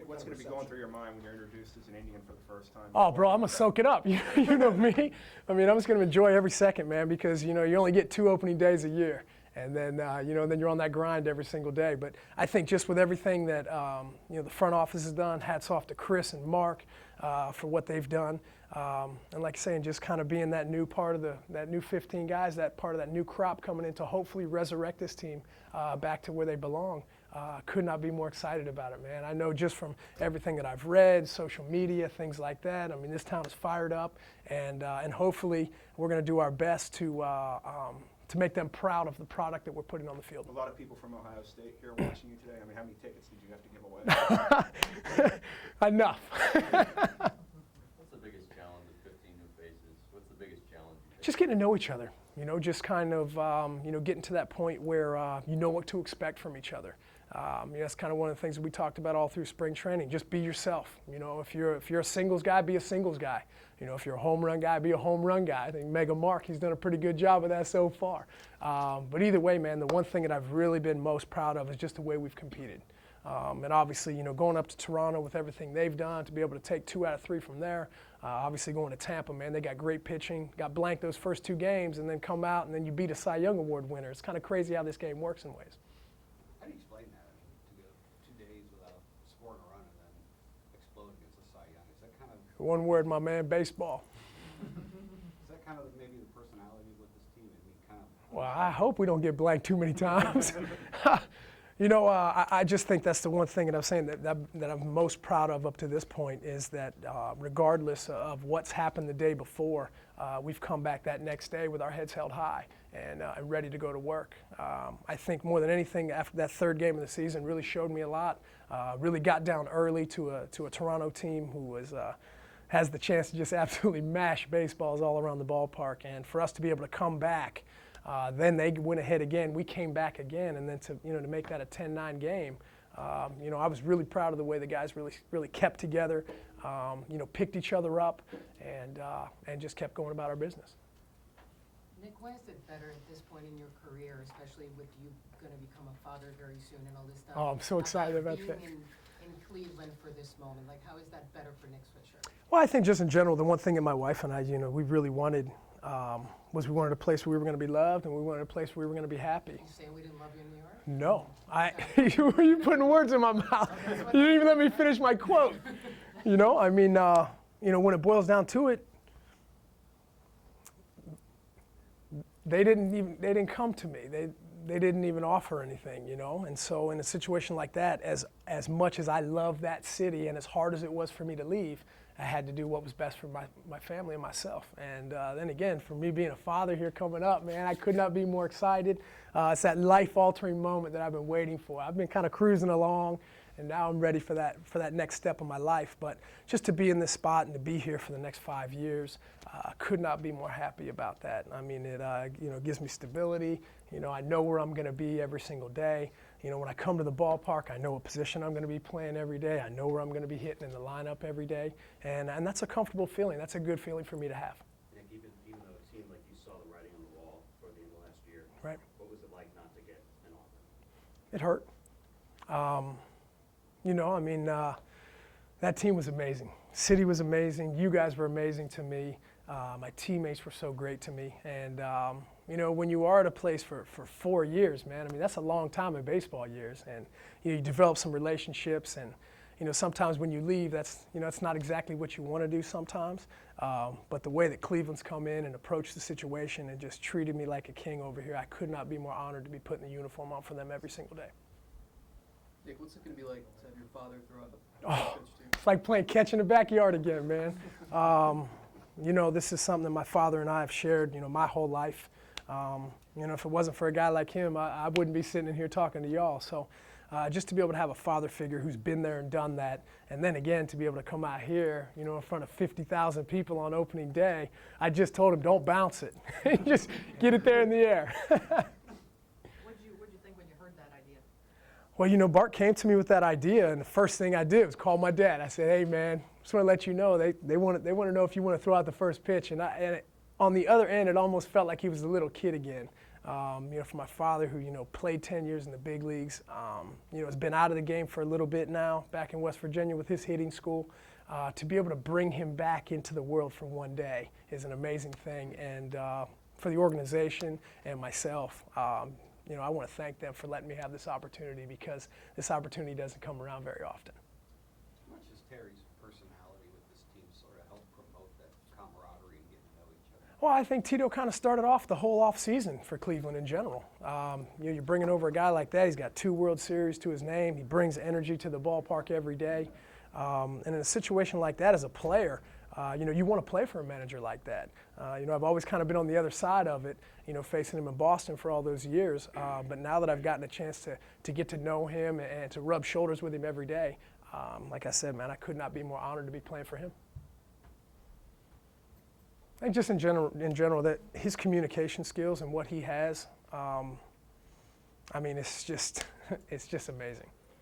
What's going to be going through your mind when you're introduced as an Indian for the first time? Oh, bro, I'm going to soak it up. You know me. I mean, I'm just going to enjoy every second, man, because, you only get 2 opening days a year. And then, then you're on that grind every single day. But I think just with everything that, the front office has done, hats off to Chris and Mark for what they've done. And like saying, just kind of being that new part of that new 15 guys, that part of that new crop coming in to hopefully resurrect this team back to where they belong. Could not be more excited about it, man. I know just from everything that I've read, social media, things like that. I mean, this town is fired up, and hopefully we're going to do our best to make them proud of the product that we're putting on the field. A lot of people from Ohio State here watching you today. I mean, how many tickets did you have to give away? Enough. What's the biggest challenge with 15 new faces? What's the biggest challenge you face? Just getting to know each other. Just kind of, getting to that point where you know what to expect from each other. That's kind of one of the things that we talked about all through spring training. Just be yourself. If you're a singles guy, be a singles guy. If you're a home run guy, be a home run guy. I think Mega Mark, he's done a pretty good job of that so far. But either way, man, the one thing that I've really been most proud of is just the way we've competed. And obviously, going up to Toronto with everything they've done, to be able to take 2 out of 3 from there. Obviously going to Tampa, man, they got great pitching, got blanked those first 2 games, and then come out and then you beat a Cy Young Award winner. It's kind of crazy how this game works in ways. How do you explain that? To go 2 days without scoring a run and then explode against a Cy Young. Is that kind of... One word, my man, baseball. Is that kind of maybe the personality with this team? I mean, kind of... Well, I hope we don't get blanked too many times. I just think that's the one thing that I'm saying that I'm most proud of up to this point is that regardless of what's happened the day before, we've come back that next day with our heads held high and ready to go to work. I think more than anything, after that 3rd game of the season really showed me a lot. Really got down early to a Toronto team who has the chance to just absolutely mash baseballs all around the ballpark. And for us to be able to come back, then they went ahead again. We came back again, and then to make that a 10-9 game. I was really proud of the way the guys really kept together, picked each other up, and just kept going about our business. Nick, why is it better at this point in your career, especially with you going to become a father very soon and all this stuff? Oh, I'm so excited about that. Being in Cleveland for this moment, like how is that better for Nick Swisher? Well, I think just in general, the one thing that my wife and I, we really wanted was we wanted a place where we were going to be loved, and we wanted a place where we were going to be happy. You saying we didn't love you in New York? No, you putting words in my mouth. You didn't even let me finish my quote. When it boils down to it, they didn't come to me. They didn't even offer anything, And so in a situation like that, as much as I love that city and as hard as it was for me to leave, I had to do what was best for my family and myself. And then again, for me being a father here coming up, man, I could not be more excited. It's that life-altering moment that I've been waiting for. I've been kind of cruising along, and now I'm ready for that next step of my life. But just to be in this spot and to be here for the next 5 years, I could not be more happy about that. I mean, it gives me stability. I know where I'm going to be every single day. When I come to the ballpark, I know what position I'm going to be playing every day. I know where I'm going to be hitting in the lineup every day. And that's a comfortable feeling. That's a good feeling for me to have. Nick, even though it seemed like you saw the writing on the wall for the end of last year, right? What was it like not to get an offer? It hurt. That team was amazing. City was amazing. You guys were amazing to me. My teammates were so great to me. And, when you are at a place for 4 years, man, I mean, that's a long time in baseball years. And you develop some relationships. And, sometimes when you leave, it's not exactly what you want to do sometimes. But the way that Cleveland's come in and approached the situation and just treated me like a king over here, I could not be more honored to be putting the uniform on for them every single day. Nick, what's it going to be like to have your father throw out the pitch to you? It's like playing catch in the backyard again, man. This is something that my father and I have shared, my whole life. If it wasn't for a guy like him, I wouldn't be sitting in here talking to y'all. So just to be able to have a father figure who's been there and done that, and then again to be able to come out here, in front of 50,000 people on opening day, I just told him, don't bounce it. Just get it there in the air. What'd you think when you heard that idea? Well, Bart came to me with that idea, and the first thing I did was call my dad. I said, hey, man, just want to let you know they want to know if you want to throw out the first pitch. And on the other end, it almost felt like he was a little kid again. For my father who, played 10 years in the big leagues, has been out of the game for a little bit now, back in West Virginia with his hitting school. To be able to bring him back into the world for one day is an amazing thing. And for the organization and myself, I want to thank them for letting me have this opportunity, because this opportunity doesn't come around very often. How much does Terry's personality with this team sort of help promote that camaraderie and getting to know each other? Well, I think Tito kind of started off the whole offseason for Cleveland in general. You're bringing over a guy like that. He's got 2 World Series to his name. He brings energy to the ballpark every day. And in a situation like that as a player, you want to play for a manager like that. I've always kind of been on the other side of it, facing him in Boston for all those years. But now that I've gotten a chance to get to know him and to rub shoulders with him every day, like I said, man, I could not be more honored to be playing for him. I think just in general, that his communication skills and what he has, it's just amazing.